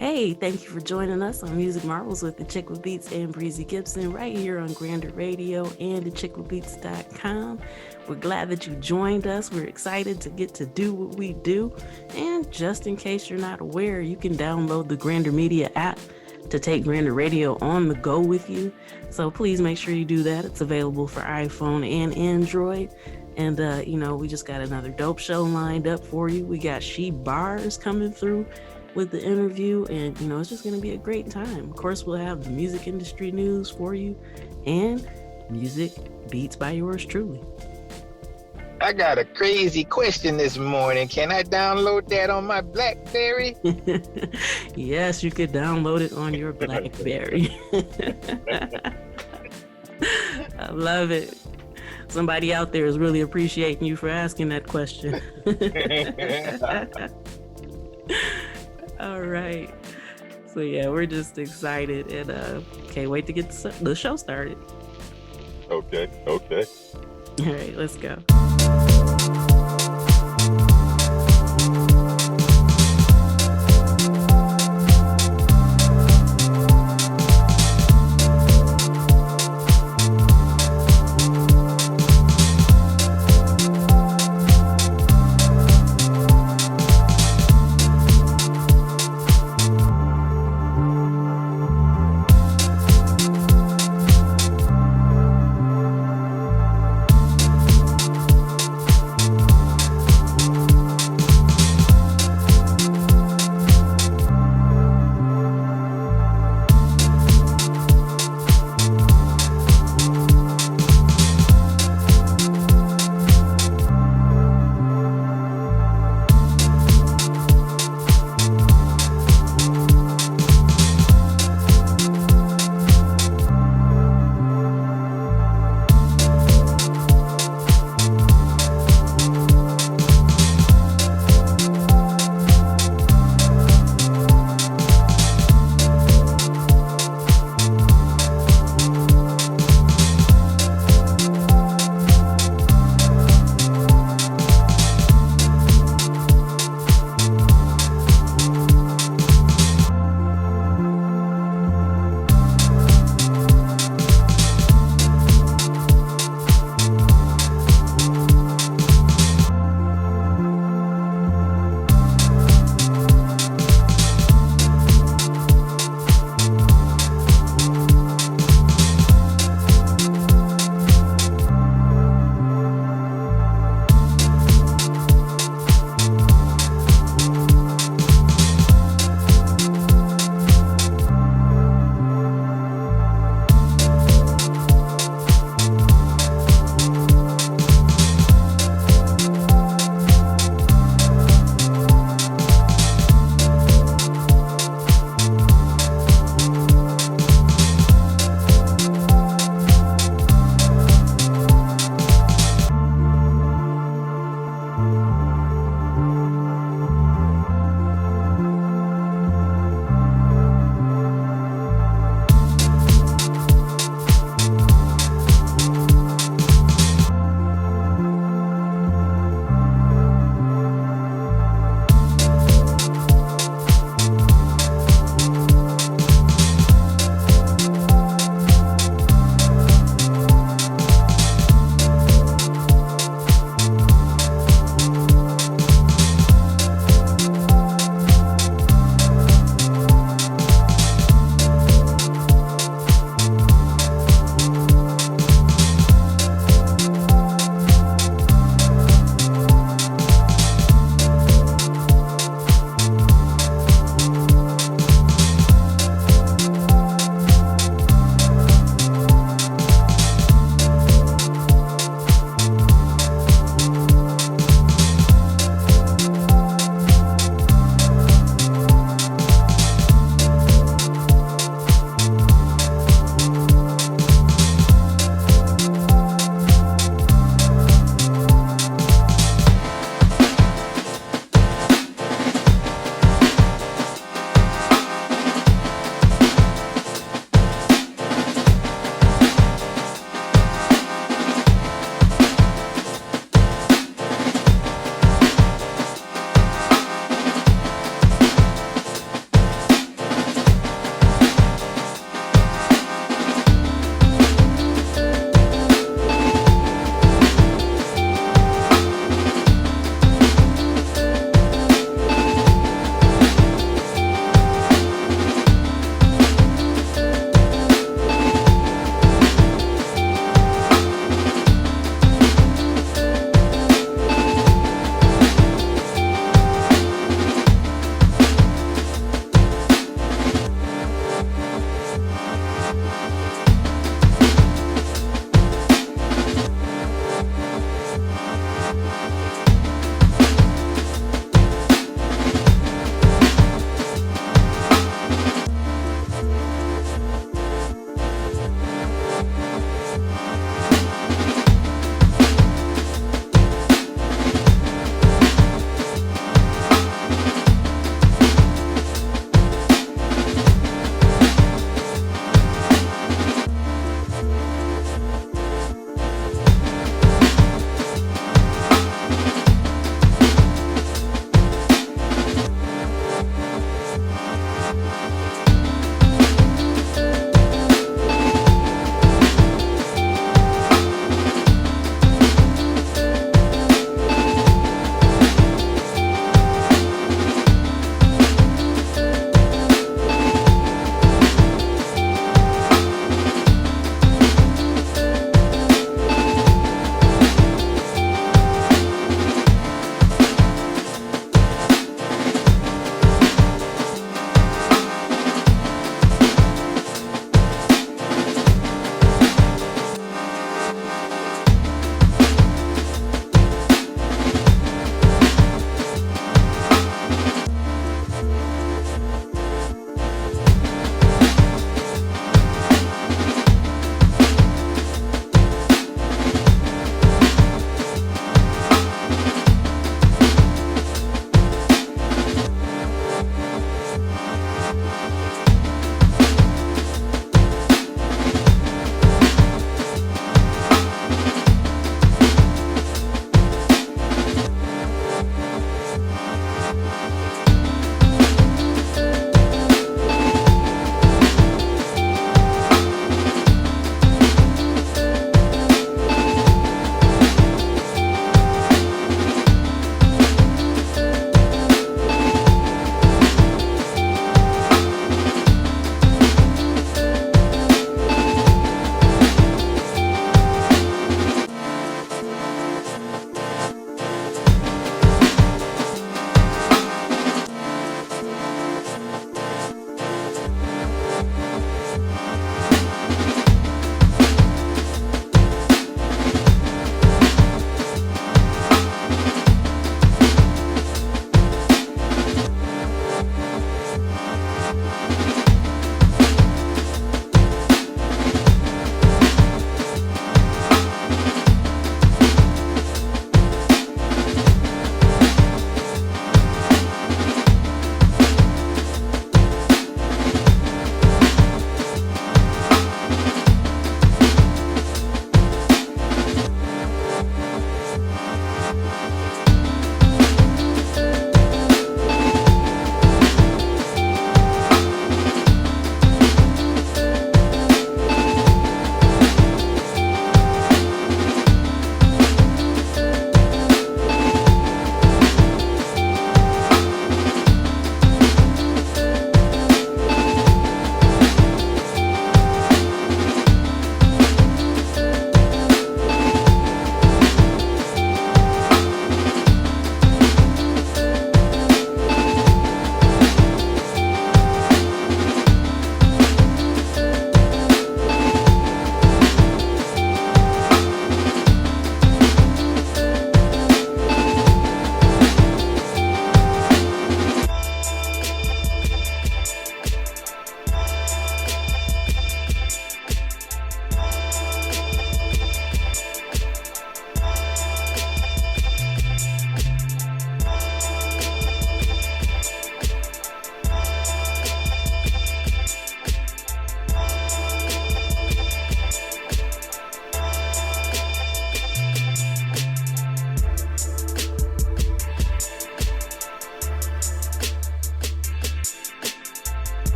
Hey, thank you for joining us on Music Marvels with Achickwitbeatz and Breezy Gipson right here on Grander Radio and Achickwitbeatz.com. We're glad that you joined us. We're excited to get to do what we do. And just in case you're not aware, you can download the Grander Media app to take Grander Radio on the go with you. So please make sure you do that. It's available for iPhone and Android. And, we just got another dope show lined up for you. We got Barz coming through with the interview, and it's just going to be a great time. Of course, we'll have the music industry news for you and music beats by yours truly. I got a crazy question this morning. Can I download that on my BlackBerry? Yes, you could download it on your BlackBerry. I love it. Somebody out there is really appreciating you for asking that question. All right. So yeah, we're just excited and can't wait to get the show started. Okay. All right, let's go.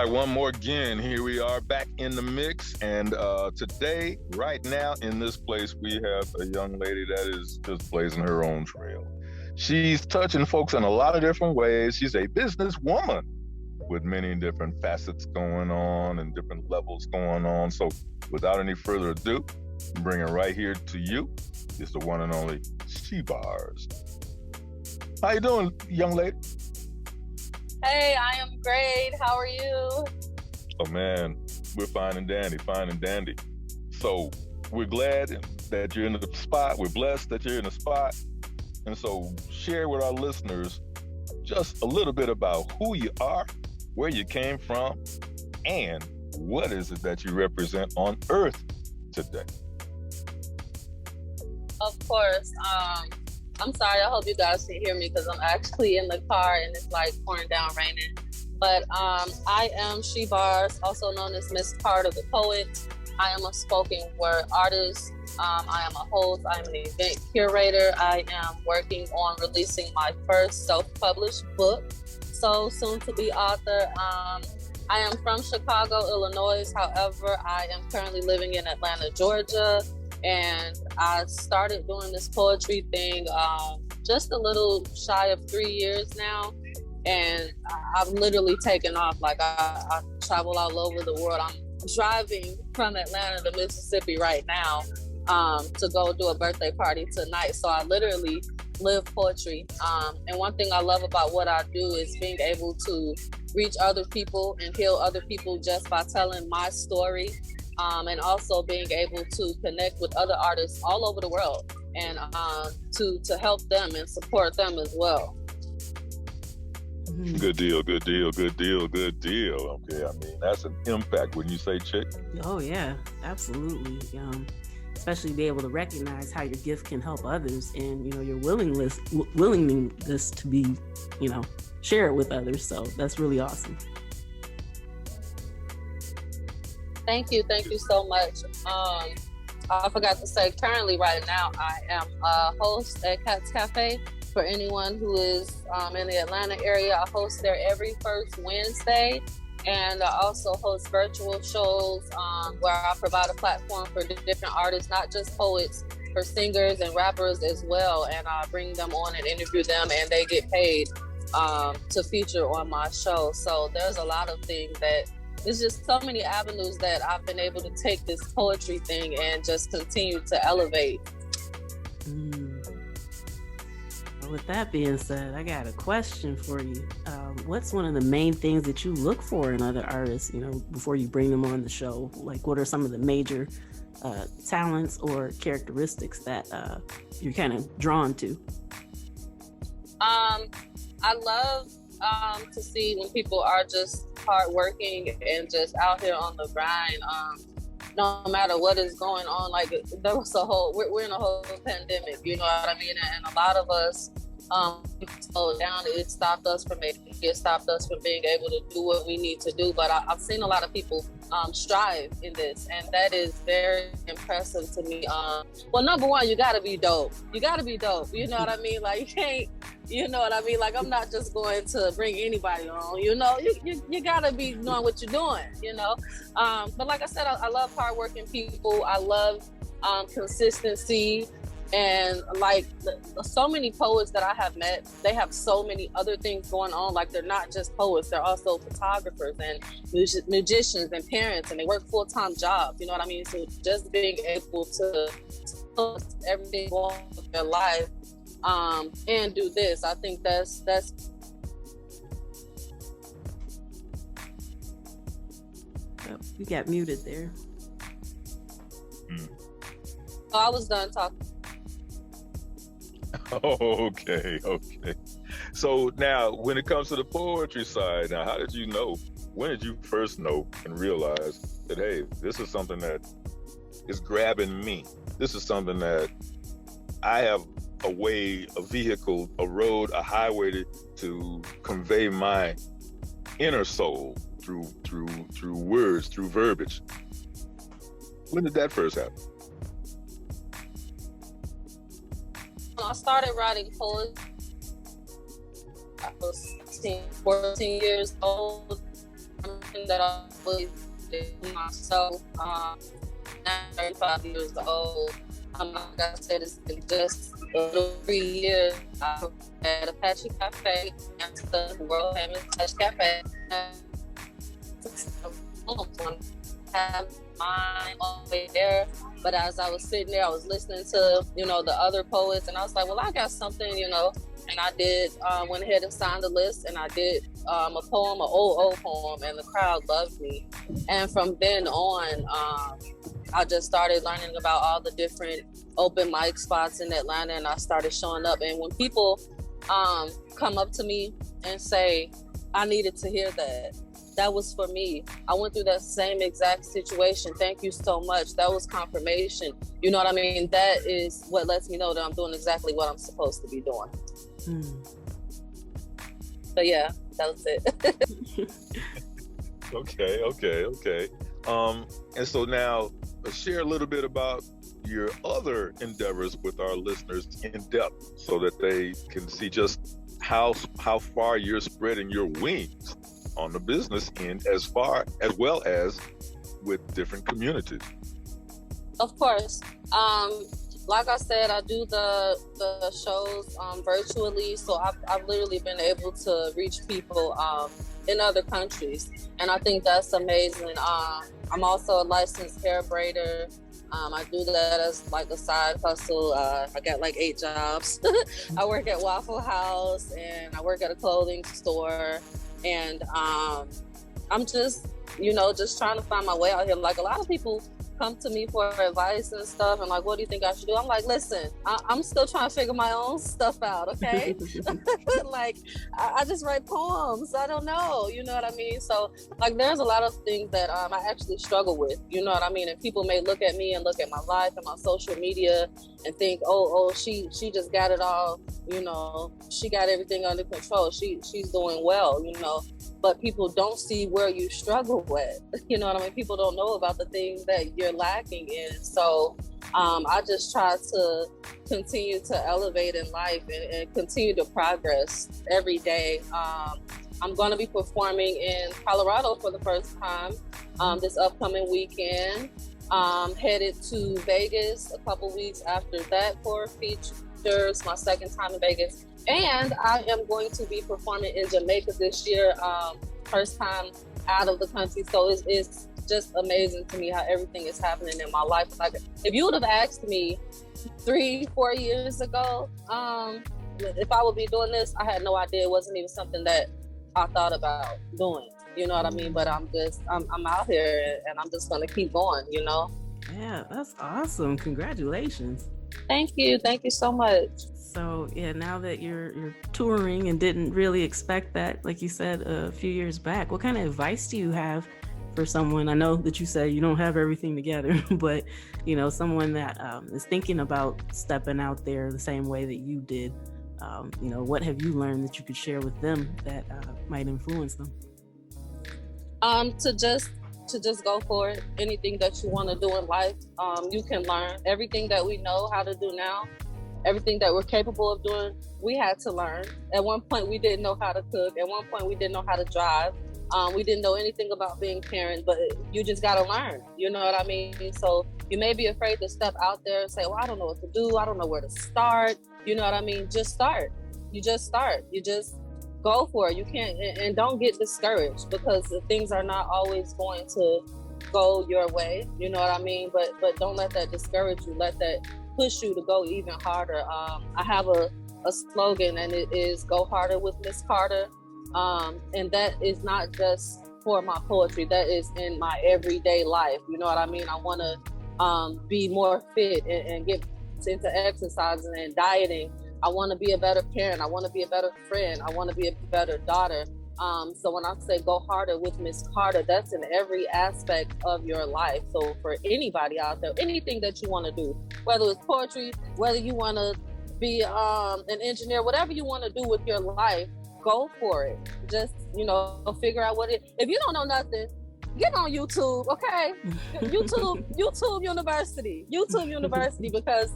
right, one more again. Here we are back in the mix. And today, right now, in this place, we have a young lady that is just blazing her own trail. She's touching folks in a lot of different ways. She's a businesswoman with many different facets going on and different levels going on. So without any further ado, I'm bringing right here to you is the one and only Barz. How you doing, young lady? Hey, I am great. How are you? Oh man, we're fine and dandy. So we're glad that you're in the spot. We're blessed that you're in the spot. And so share with our listeners just a little bit about who you are, where you came from, and what is it that you represent on Earth today. Of course. I'm sorry. I hope you guys can hear me because I'm actually in the car and it's like pouring down raining. But I am Barz, also known as Miss Carter the Poet. I am a spoken word artist. I am a host. I am an event curator. I am working on releasing my first self-published book. So soon to be author. I am from Chicago, Illinois. However, I am currently living in Atlanta, Georgia. And I started doing this poetry thing just a little shy of 3 years now. And I've literally taken off. Like I travel all over the world. I'm driving from Atlanta to Mississippi right now to go do a birthday party tonight. So I literally live poetry. And one thing I love about what I do is being able to reach other people and heal other people just by telling my story. And also being able to connect with other artists all over the world and to help them and support them as well. Good deal. Okay, I mean, that's an impact when you say chick. Oh yeah, absolutely. Especially be able to recognize how your gift can help others and, your willingness to be, share it with others. So that's really awesome. Thank you so much. I forgot to say, currently right now, I am a host at Cat's Cafe. For anyone who is in the Atlanta area, I host there every first Wednesday. And I also host virtual shows where I provide a platform for different artists, not just poets, for singers and rappers as well. And I bring them on and interview them, and they get paid to feature on my show. So there's a lot of things that it's just so many avenues that I've been able to take this poetry thing and just continue to elevate. With that being said, I got a question for you. What's one of the main things that you look for in other artists, before you bring them on the show? Like, what are some of the major talents or characteristics that you're kind of drawn to? I love to see when people are just hardworking and just out here on the grind, no matter what is going on. Like there was we're in a whole pandemic, you know what I mean? And a lot of us slowed down. It stopped us from being able to do what we need to do. But I've seen a lot of people strive in this, and that is very impressive to me. Well, number one, you gotta be dope. You know what I mean? Like you can't, you know what I mean? Like I'm not just going to bring anybody on, you gotta be knowing what you're doing, But like I said, I love hardworking people. I love consistency. And like so many poets that I have met, they have so many other things going on. Like they're not just poets, they're also photographers and musicians and parents, and they work full-time jobs, you know what I mean? So just being able to post everything going on with their life and do this, I think that's Oh, you got muted there. Oh, I was done talking. Okay. So now, when it comes to the poetry side, now, how did you know? When did you first know and realize that, hey, this is something that is grabbing me? This is something that I have a way, a vehicle, a road, a highway to convey my inner soul through words, through verbiage. When did that first happen? I started writing poetry. I was 14 years old. that I always did myself. Now I'm 35 years old. Like I said, it's been just a little 3 years. I worked at Apache Cafe, the world famous Apache Cafe. Have mine all the way there, but as I was sitting there, I was listening to the other poets, and I was like, well, I got something, and I did went ahead and signed the list, and I did a poem, an old poem, and the crowd loved me. And from then on, I just started learning about all the different open mic spots in Atlanta, and I started showing up. And when people come up to me and say, I needed to hear that was for me. I went through that same exact situation. Thank you so much. That was confirmation. You know what I mean? That is what lets me know that I'm doing exactly what I'm supposed to be doing. So yeah, that was it. Okay. And so now share a little bit about your other endeavors with our listeners in depth, so that they can see just how far you're spreading your wings on the business end, as well as with different communities. Of course. Like I said, I do the shows virtually, so I've literally been able to reach people in other countries, and I think that's amazing. I'm also a licensed hair braider. I do that as like a side hustle. I got like 8 jobs. I work at Waffle House, and I work at a clothing store, and I'm just trying to find my way out here. Like, a lot of people come to me for advice and stuff, and like, what do you think I should do? I'm like, listen, I'm still trying to figure my own stuff out, okay? Like, I just write poems. I don't know, you know what I mean? So, like, there's a lot of things that I actually struggle with, you know what I mean? And people may look at me and look at my life and my social media and think, oh, she just got it all, she got everything under control. She's doing well, but people don't see where you struggle with. You know what I mean? People don't know about the things that you're lacking in. So I just try to continue to elevate in life and continue to progress every day. I'm going to be performing in Colorado for the first time this upcoming weekend. Headed to Vegas a couple weeks after that for features, my second time in Vegas. And I am going to be performing in Jamaica this year, first time out of the country. So it's just amazing to me how everything is happening in my life. Like, if you would have asked me 3-4 years ago if I would be doing this, I had no idea. It wasn't even something that I thought about doing. You know what I mean? But I'm out here, and I'm just gonna keep going. Yeah, that's awesome. Congratulations. Thank you so much. So yeah, now that you're touring and didn't really expect that, like you said a few years back, what kind of advice do you have for someone? I know that you said you don't have everything together, but someone that is thinking about stepping out there the same way that you did. What have you learned that you could share with them that might influence them? To just go for it. Anything that you want to do in life, you can learn. Everything that we know how to do now, everything that we're capable of doing, we had to learn. At one point, we didn't know how to cook. At one point, we didn't know how to drive. We didn't know anything about being parents, but you just got to learn. You know what I mean? So you may be afraid to step out there and say, well, I don't know what to do. I don't know where to start. You know what I mean? Just start. You just start. You just go for it. You can't, and don't get discouraged, because things are not always going to go your way. You know what I mean? But don't let that discourage you. Let that push you to go even harder. I have a slogan, and it is "Go harder with Miss Carter," and that is not just for my poetry. That is in my everyday life. You know what I mean? I want to be more fit and get into exercising and dieting. I want to be a better parent. I want to be a better friend. I want to be a better daughter. So when I say go harder with Miss Carter, that's in every aspect of your life. So for anybody out there, anything that you want to do, whether it's poetry, whether you want to be an engineer, whatever you want to do with your life, go for it. Just, figure out what it, if you don't know nothing, get on YouTube, okay? YouTube University, because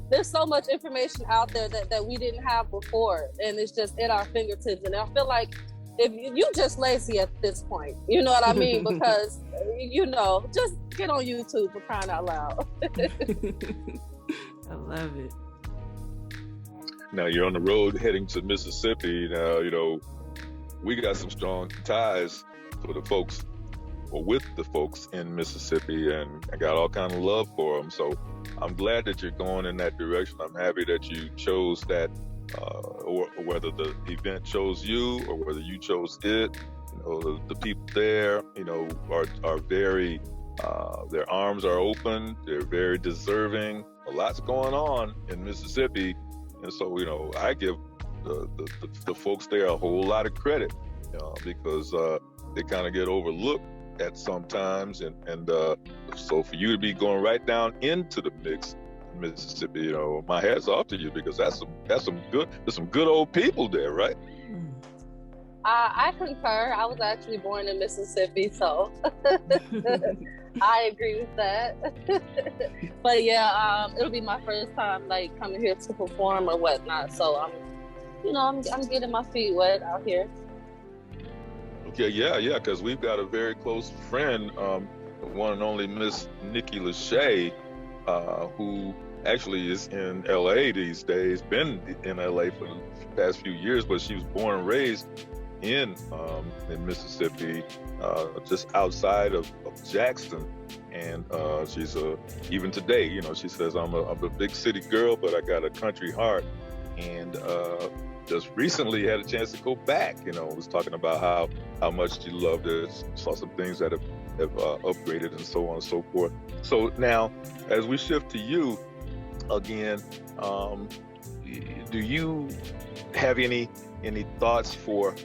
there's so much information out there that we didn't have before, and it's just at our fingertips. And I feel like if you just lazy at this point, you know what I mean? Because, just get on YouTube for crying out loud. I love it. Now you're on the road heading to Mississippi. Now, we got some strong ties for the folks, or with the folks in Mississippi, and I got all kind of love for them. So I'm glad that you're going in that direction. I'm happy that you chose that, or whether the event chose you or whether you chose it. The people there, are very, their arms are open. They're very deserving. A lot's going on in Mississippi. And so, I give the folks there a whole lot of credit, because they kind of get overlooked at sometimes. And so for you to be going right down into the mix in Mississippi, my hat's off to you, because there's some good old people there, right? I concur. I was actually born in Mississippi, so I agree with that. But yeah, it'll be my first time like coming here to perform or whatnot. So I'm getting my feet wet out here. Okay, yeah, because we've got a very close friend, the one and only Miss Nikki Lachey, who actually is in LA these days, been in LA for the past few years, but she was born and raised in Mississippi, just outside of Jackson. And she's even today, she says, I'm a big city girl, but I got a country heart. And just recently had a chance to go back, was talking about how much she loved it, saw some things that have upgraded and so on and so forth. So now, as we shift to you again, do you have any thoughts for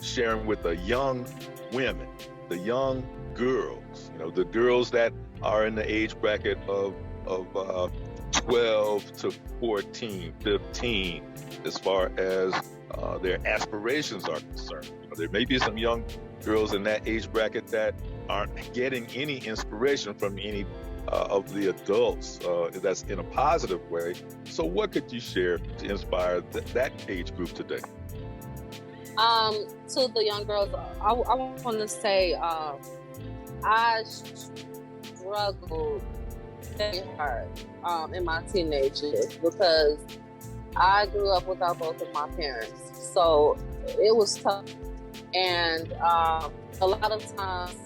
sharing with the young women, the young girls, the girls that are in the age bracket of 12 to 14, 15, as far as their aspirations are concerned? There may be some young girls in that age bracket that aren't getting any inspiration from any of the adults, that's in a positive way. So what could you share to inspire that age group today? To the young girls, I want to say I struggled very hard in my teenage years, because I grew up without both of my parents. So it was tough. And a lot of times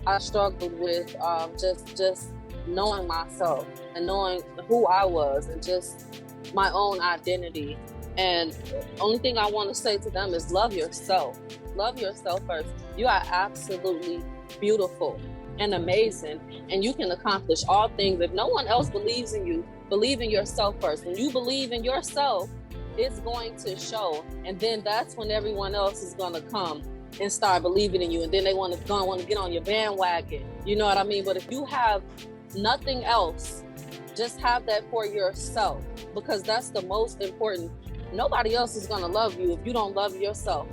I struggled with just knowing myself and knowing who I was and just my own identity. And the only thing I want to say to them is love yourself. Love yourself first. You are absolutely beautiful and amazing, and you can accomplish all things. If no one else believes in you, believe in yourself first. When you believe in yourself, it's going to show, and then that's when everyone else is going to come and start believing in you, and then they want to get on your bandwagon. You know what I mean? But if you have nothing else, just have that for yourself, because that's the most important. Nobody else is going to love you if you don't love yourself.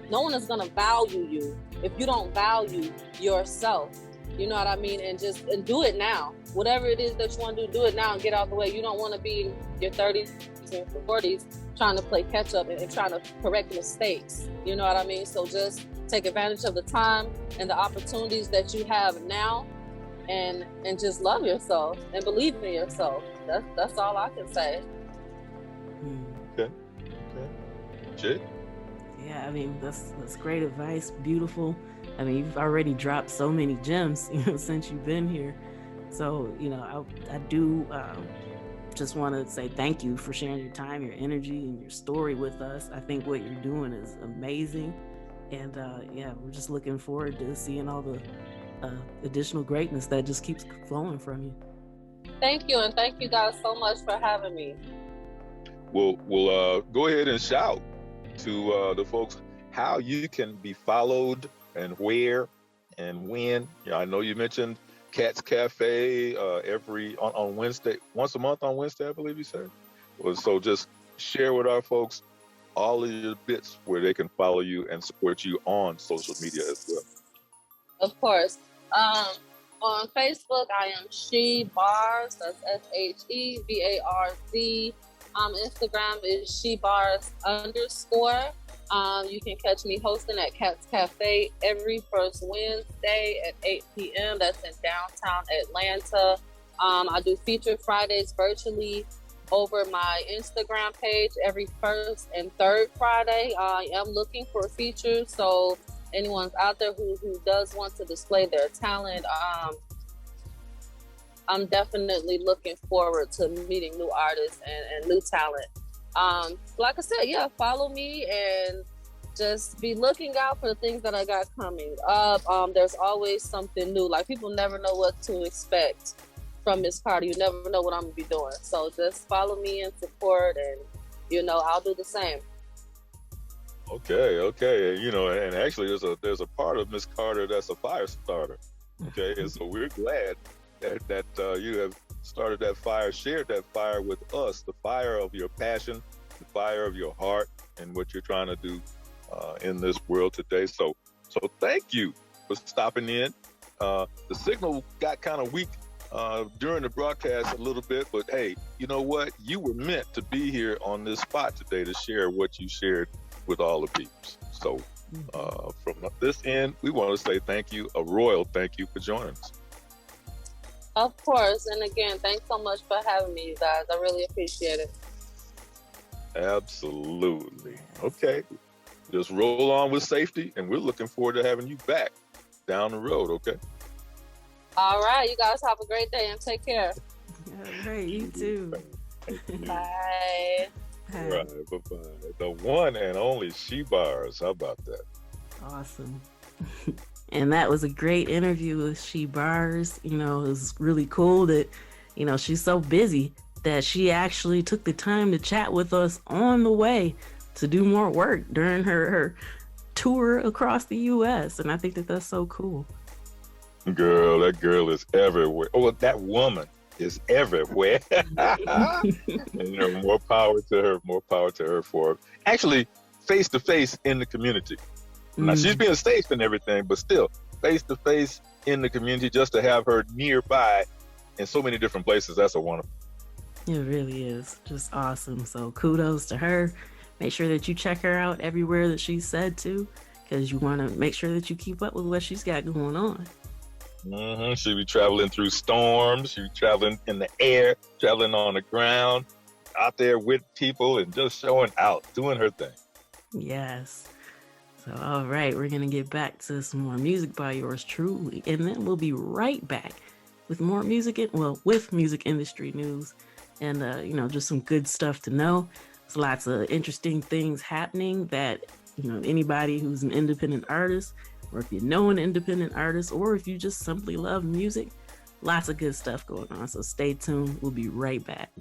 No one is going to value you if you don't value yourself. You know what I mean? And do it now. Whatever it is that you want to do it now and get out the way. You don't want to be in your 30s and 40s trying to play catch up and trying to correct mistakes. You know what I mean? So just take advantage of the time and the opportunities that you have now, and just love yourself and believe in yourself. That's all I can say. Okay. Jay? Yeah, I mean, that's great advice. Beautiful. I mean, you've already dropped so many gems, since you've been here. So, I do just want to say thank you for sharing your time, your energy, and your story with us. I think what you're doing is amazing. And we're just looking forward to seeing all the additional greatness that just keeps flowing from you. Thank you. And thank you guys so much for having me. We'll go ahead and shout to the folks how you can be followed and where and when. I know you mentioned Cat's Cafe on Wednesday, once a month on Wednesday, I believe you said. So just share with our folks all of your bits where they can follow you and support you on social media as well. Of course. On Facebook, I am Barz. That's SHEBARZ. Instagram is SheBarz_. You can catch me hosting at Cat's Cafe every first Wednesday at 8 p.m. That's in downtown Atlanta. I do featured Fridays virtually over my Instagram page every first and third Friday. I am looking for features, so anyone's out there who does want to display their talent, I'm definitely looking forward to meeting new artists and new talent. Like I said, yeah, follow me and just be looking out for the things that I got coming up. There's always something new. Like, people never know what to expect from Miss Carter. You never know what I'm gonna be doing. So just follow me and support, and I'll do the same. Okay. And actually there's a part of Miss Carter that's a fire starter. Okay, and so we're glad that you have started that fire, shared that fire with us, the fire of your passion, the fire of your heart, and what you're trying to do in this world today. So thank you for stopping in. The signal got kind of weak during the broadcast a little bit, but hey, you know what? You were meant to be here on this spot today to share what you shared with all the peeps. So from this end, we want to say thank you, a royal thank you for joining us. Of course. And again, thanks so much for having me, you guys. I really appreciate it. Absolutely. Okay. Just roll on with safety, and we're looking forward to having you back down the road, okay? All right. You guys have a great day and take care. All right, you too. Bye. All right, bye-bye. The one and only Barz. How about that? Awesome. And that was a great interview with Barz. It was really cool that, she's so busy that she actually took the time to chat with us on the way to do more work during her tour across the U.S. And I think that that's so cool. Girl, that girl is everywhere. Oh, that woman is everywhere. And, more power to her for actually face-to-face in the community. Now, she's being safe and everything, but still, face-to-face in the community, just to have her nearby in so many different places, that's a wonderful. It really is. Just awesome. So kudos to her. Make sure that you check her out everywhere that she's said to, because you want to make sure that you keep up with what she's got going on. She'll be traveling through storms. She'll be traveling in the air, traveling on the ground, out there with people and just showing out, doing her thing. Yes. So, all right, we're going to get back to some more music by yours truly, and then we'll be right back with more music, with music industry news and, just some good stuff to know. There's lots of interesting things happening that, anybody who's an independent artist, or if you know an independent artist, or if you just simply love music, lots of good stuff going on. So stay tuned. We'll be right back.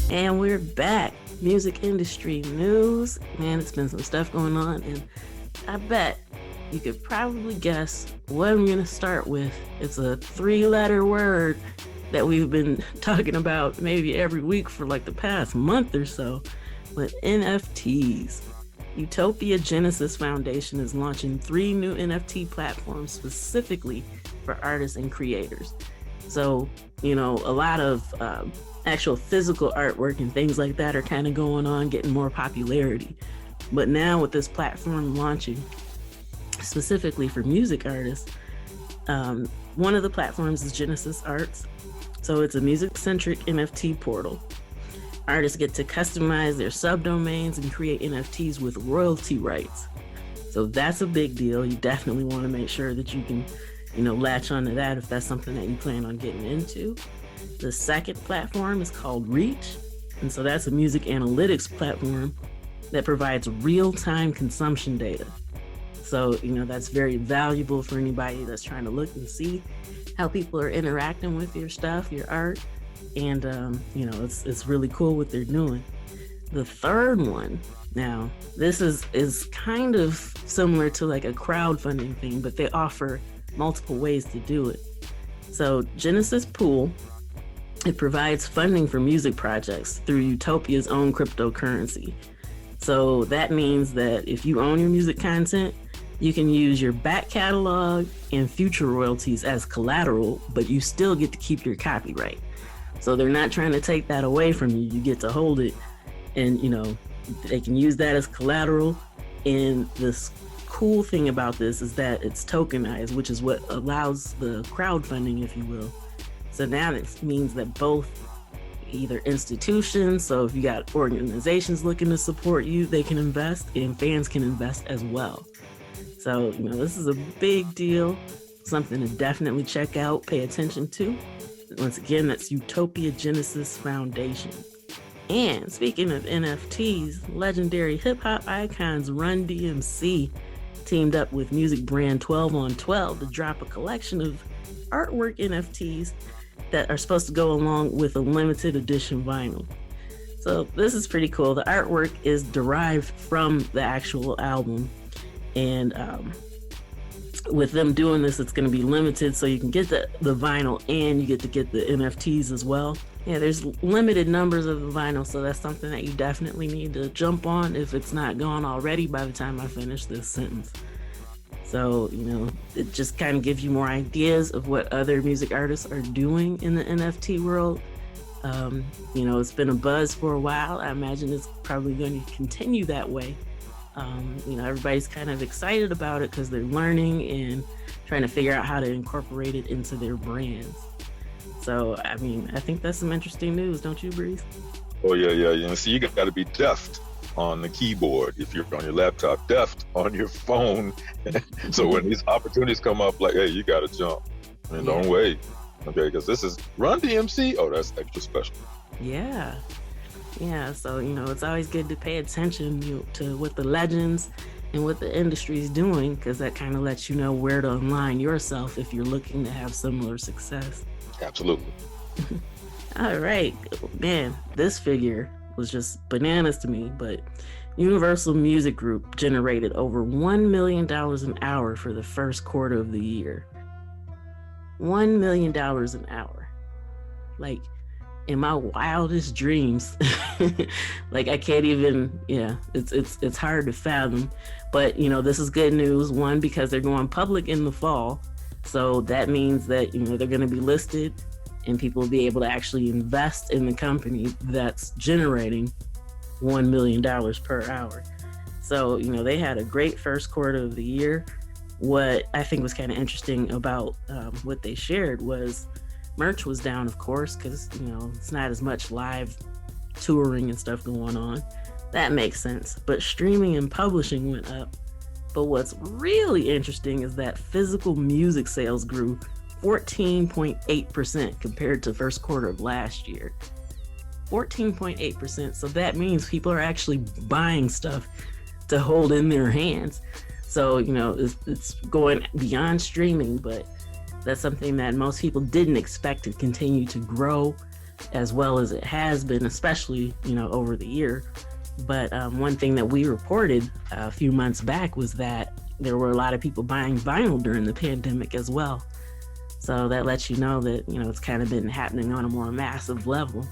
And we're back. Music industry news. Man, it's been some stuff going on, and I bet you could probably guess what I'm going to start with. It's a 3-letter word that we've been talking about maybe every week for like the past month or so, but NFTs. Utopia Genesis Foundation is launching 3 new NFT platforms specifically for artists and creators. So, a lot of actual physical artwork and things like that are kind of going on, getting more popularity. But now with this platform launching specifically for music artists, one of the platforms is Genesis Arts. So it's a music-centric NFT portal. Artists get to customize their subdomains and create NFTs with royalty rights. So that's a big deal. You definitely want to make sure that you can, latch onto that if that's something that you plan on getting into. The second platform is called Reach. And so that's a music analytics platform that provides real-time consumption data. So, that's very valuable for anybody that's trying to look and see how people are interacting with your stuff, your art. And, it's really cool what they're doing. The third one, now, this is kind of similar to like a crowdfunding thing, but they offer multiple ways to do it. So Genesis Pool, it provides funding for music projects through Utopia's own cryptocurrency. So that means that if you own your music content, you can use your back catalog and future royalties as collateral, but you still get to keep your copyright. So they're not trying to take that away from you. You get to hold it, and they can use that as collateral. And this cool thing about this is that it's tokenized, which is what allows the crowdfunding, if you will. So now it means that both either institutions, so if you got organizations looking to support you, they can invest, and fans can invest as well. So, this is a big deal, something to definitely check out, pay attention to. Once again, that's Utopia Genesis Foundation. And speaking of NFTs, legendary hip-hop icons Run DMC teamed up with music brand 12 on 12 to drop a collection of artwork NFTs that are supposed to go along with a limited edition vinyl. So this is pretty cool. The artwork is derived from the actual album. And with them doing this, it's going to be limited, so you can get the vinyl and you get to get the NFTs as well. Yeah, there's limited numbers of the vinyl, so that's something that you definitely need to jump on if it's not gone already by the time I finish this sentence. So, it just kind of gives you more ideas of what other music artists are doing in the NFT world. It's been a buzz for a while. I imagine it's probably going to continue that way. Everybody's kind of excited about it because they're learning and trying to figure out how to incorporate it into their brands. So, I think that's some interesting news, don't you, Breeze? Oh, yeah. So you got to be deft on the keyboard if you're on your laptop, deft on your phone. So when these opportunities come up, like, hey, you got to jump and don't wait. Okay, because this is Run DMC. Oh, that's extra special. Yeah, so, it's always good to pay attention to what the legends and what the industry is doing, because that kind of lets you know where to align yourself if you're looking to have similar success. Absolutely. All right, man, this figure was just bananas to me, but Universal Music Group generated over $1 million an hour for the first quarter of the year. $1 million an hour. Like, in my wildest dreams, like I can't even, it's hard to fathom, but this is good news. One, because they're going public in the fall. So that means that, they're going to be listed and people will be able to actually invest in the company that's generating $1 million per hour. So, they had a great first quarter of the year. What I think was kind of interesting about what they shared was merch was down, of course, because, it's not as much live touring and stuff going on. That makes sense. But streaming and publishing went up. But what's really interesting is that physical music sales grew 14.8% compared to first quarter of last year. 14.8%. So that means people are actually buying stuff to hold in their hands. So, it's going beyond streaming, but that's something that most people didn't expect to continue to grow. as well as it has been, especially, over the year. But one thing that we reported a few months back was that there were a lot of people buying vinyl during the pandemic as well. So that lets you know that, it's kind of been happening on a more massive level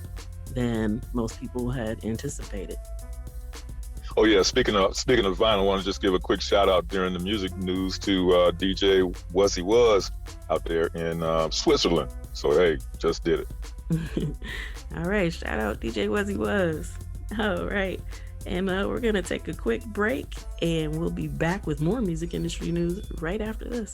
than most people had anticipated. Oh yeah, speaking of vinyl, I want to just give a quick shout out during the music news to DJ Was out there in Switzerland. So hey, just did it. All right, shout out DJ Was. All right, and we're gonna take a quick break, and we'll be back with more music industry news right after this.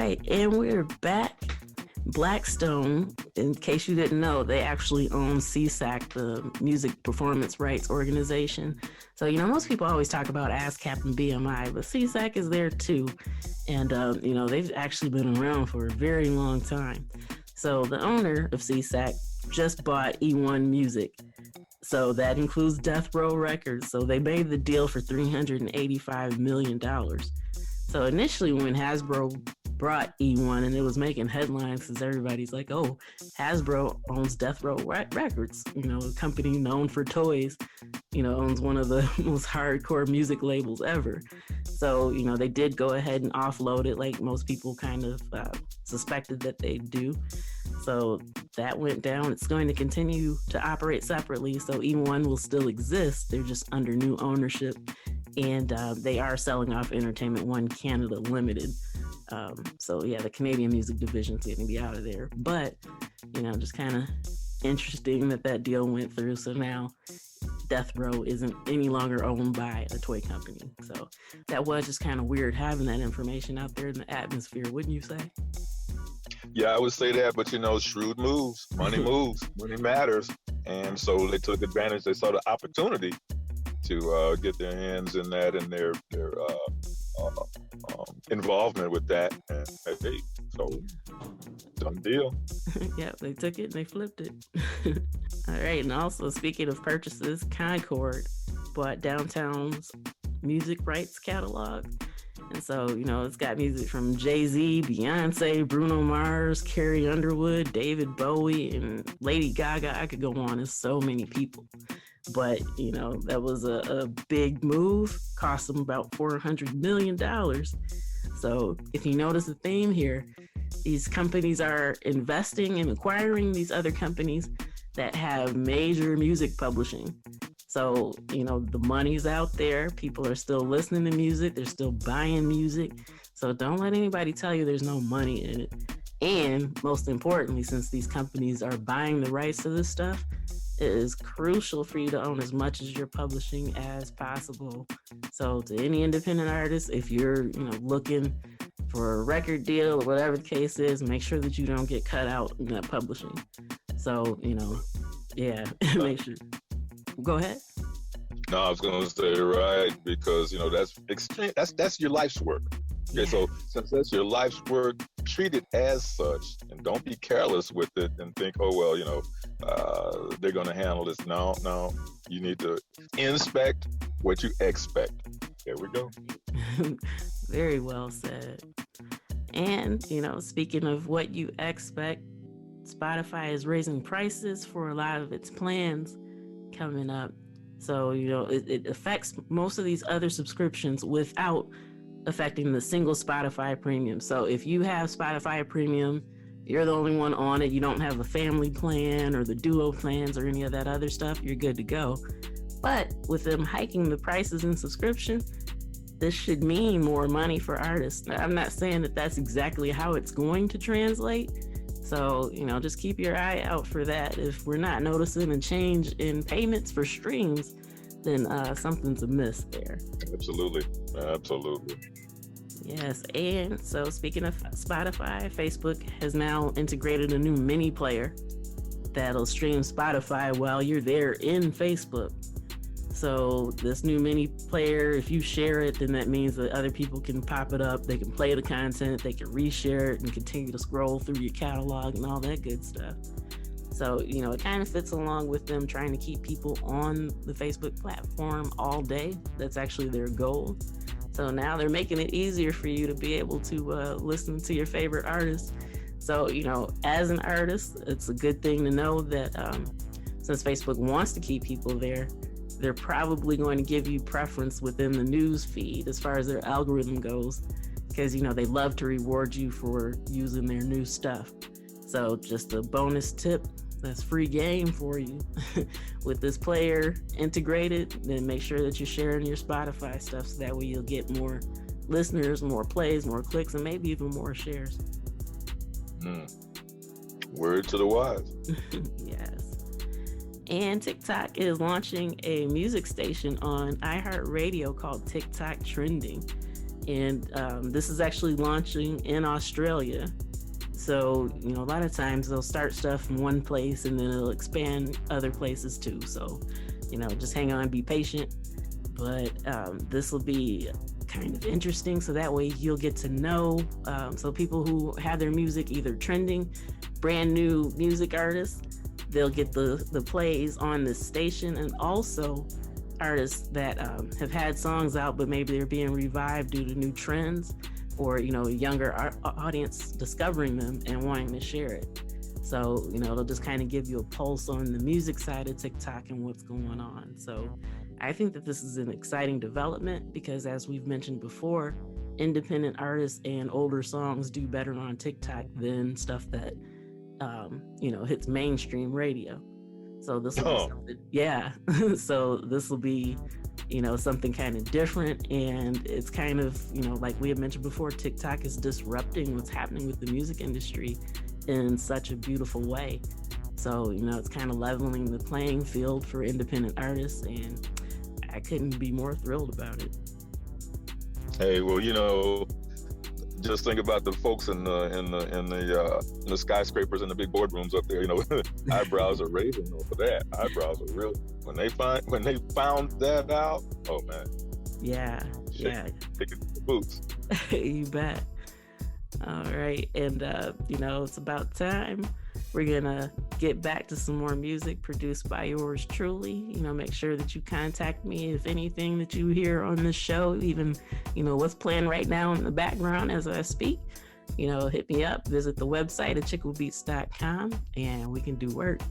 right, and we're back. Blackstone, in case you didn't know, they actually own CSAC, the Music Performance Rights Organization. So, most people always talk about ASCAP and BMI, but CSAC is there too. And, they've actually been around for a very long time. So the owner of CSAC just bought E1 Music. So that includes Death Row Records. So they made the deal for $385 million. So initially when Hasbro brought E1 and it was making headlines because everybody's like, oh, Hasbro owns Death Row Records, a company known for toys, owns one of the most hardcore music labels ever. So, they did go ahead and offload it like most people kind of suspected that they'd do. So that went down. It's going to continue to operate separately. So E1 will still exist. They're just under new ownership. And they are selling off Entertainment One Canada Limited. So yeah, the Canadian music division is going to be out of there. But, just kind of interesting that deal went through. So now Death Row isn't any longer owned by a toy company. So that was just kind of weird having that information out there in the atmosphere, wouldn't you say? Yeah, I would say that, but shrewd moves, money moves, money matters. And so they took advantage, they saw the opportunity to get their hands in that and their involvement with that. And hey, so done deal. Yeah, they took it and they flipped it. All right, and also speaking of purchases, Concord bought Downtown's music rights catalog. And so, it's got music from Jay-Z, Beyonce, Bruno Mars, Carrie Underwood, David Bowie, and Lady Gaga. I could go on. There's so many people. But, that was a big move, cost them about $400 million. So if you notice a theme here, these companies are investing and acquiring these other companies that have major music publishing. So, the money's out there. People are still listening to music. They're still buying music. So don't let anybody tell you there's no money in it. And most importantly, since these companies are buying the rights to this stuff, it is crucial for you to own as much as you're publishing as possible. So to any independent artist, if you're, looking for a record deal or whatever the case is, make sure that you don't get cut out in that publishing. So, yeah, make sure. Go ahead. No, I was going to say, right, because, that's extreme. That's your life's work. Okay, yeah. So since that's your life's work, treat it as such and don't be careless with it and think, oh, well, they're going to handle this. No, you need to inspect what you expect. There we go. Very well said. And, speaking of what you expect, Spotify is raising prices for a lot of its plans coming up. So, it affects most of these other subscriptions without affecting the single Spotify premium. So if you have Spotify premium, you're the only one on it, you don't have the family plan or the duo plans or any of that other stuff, you're good to go. But with them hiking the prices in subscription, this should mean more money for artists. Now, I'm not saying that that's exactly how it's going to translate. So, just keep your eye out for that. If we're not noticing a change in payments for streams, then something's amiss there. Absolutely. Yes, and so speaking of Spotify, Facebook has now integrated a new mini player that'll stream Spotify while you're there in Facebook. So this new mini player, if you share it, then that means that other people can pop it up, they can play the content, they can reshare it and continue to scroll through your catalog and all that good stuff. So, it kind of fits along with them trying to keep people on the Facebook platform all day. That's actually their goal. So now they're making it easier for you to be able to listen to your favorite artists. So, as an artist, it's a good thing to know that since Facebook wants to keep people there, they're probably going to give you preference within the news feed as far as their algorithm goes, because, they love to reward you for using their new stuff. So just a bonus tip, that's free game for you. With this player integrated, then make sure that you're sharing your Spotify stuff so that way you'll get more listeners, more plays, more clicks, and maybe even more shares. Word to the wise. Yes. And TikTok is launching a music station on iHeartRadio called TikTok Trending. And this is actually launching in Australia. So, a lot of times they'll start stuff in one place and then it'll expand other places too. So, just hang on, be patient. But this will be kind of interesting. So that way you'll get to know. So people who have their music either trending, brand new music artists, they'll get the plays on this station. And also artists that have had songs out, but maybe they're being revived due to new trends, or a younger audience discovering them and wanting to share it. So it'll just kind of give you a pulse on the music side of TikTok and what's going on. So I think that this is an exciting development because, as we've mentioned before, independent artists and older songs do better on TikTok than stuff that hits mainstream radio. So this will be something, yeah. So this will be, something kind of different. And it's kind of, like we had mentioned before, TikTok is disrupting what's happening with the music industry in such a beautiful way. So, it's kind of leveling the playing field for independent artists. And I couldn't be more thrilled about it. Hey, well, just think about the folks in the skyscrapers and the big boardrooms up there. Eyebrows are raising over that. Eyebrows are real. When they found that out, oh man. Yeah. Taking the boots. You bet. All right, and it's about time. We're gonna get back to some more music produced by yours truly. Make sure that you contact me if anything that you hear on this show, even what's playing right now in the background as I speak. Hit me up. Visit the website at achickwitbeatz.com, and we can do work.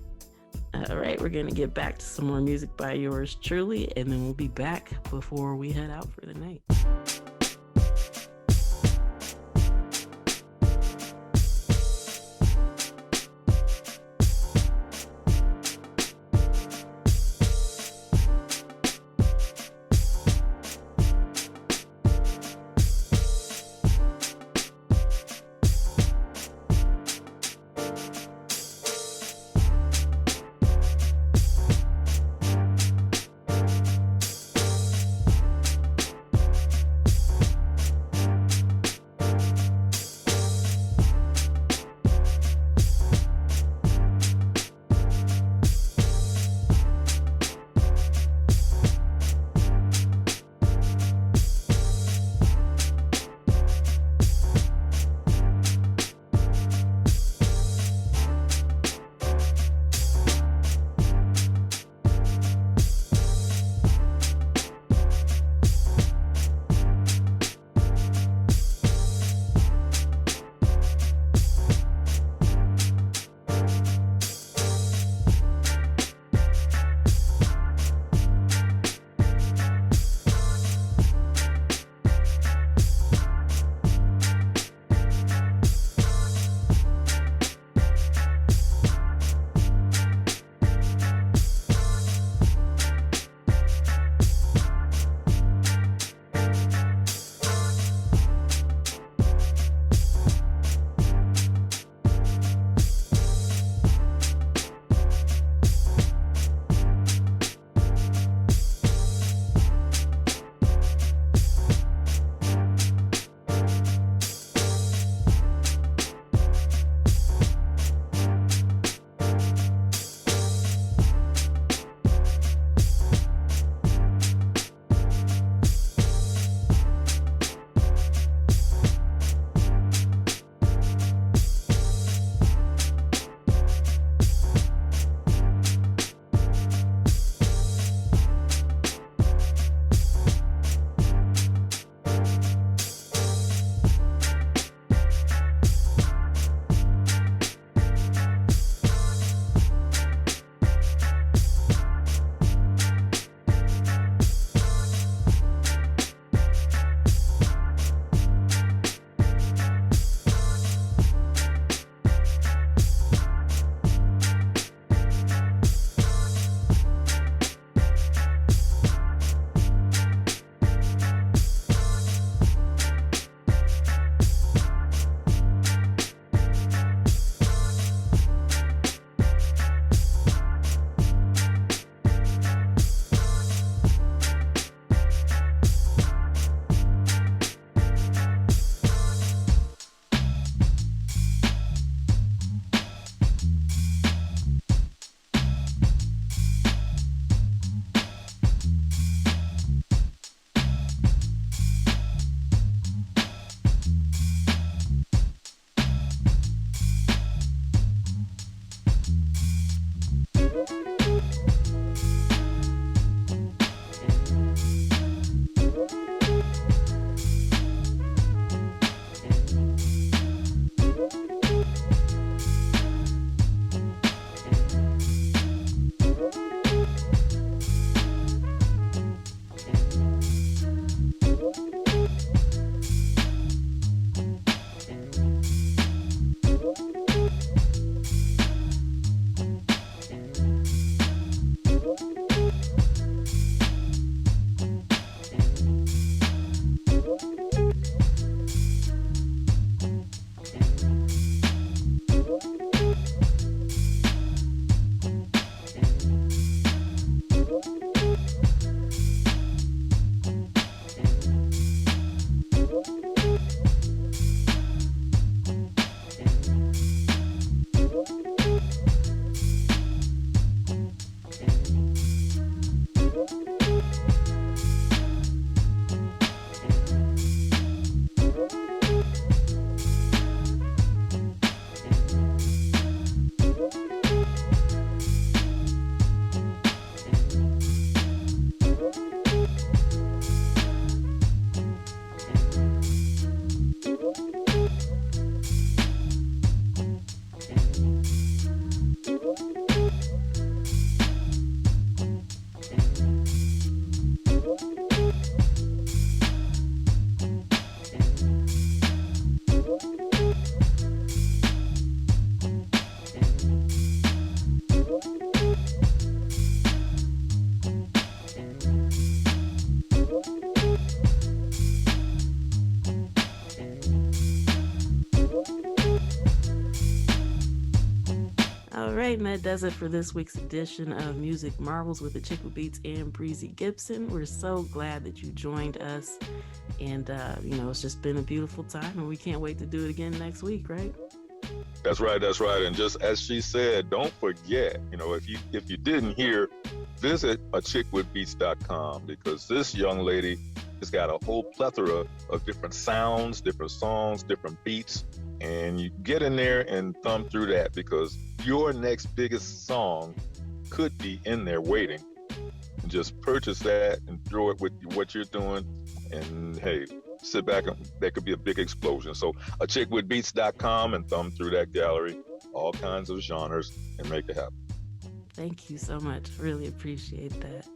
All right, we're gonna get back to some more music by yours truly, and then we'll be back before we head out for the night. All right, and that does it for this week's edition of Music Marvels with Achickwitbeatz and Breezy Gipson. We're so glad that you joined us. And, it's just been a beautiful time, and we can't wait to do it again next week, right? That's right. That's right. And just as she said, don't forget, if you didn't hear, visit Achickwitbeatz.com, because this young lady has got a whole plethora of different sounds, different songs, different beats. And you get in there and thumb through that, because your next biggest song could be in there waiting. And just purchase that and throw it with what you're doing. And hey, sit back, and that could be a big explosion. So Achickwitbeatz.com, and thumb through that gallery, all kinds of genres, and make it happen. Thank you so much. Really appreciate that.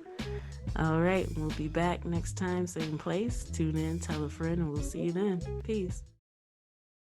All right, we'll be back next time, same place. Tune in, tell a friend, and we'll see you then. Peace.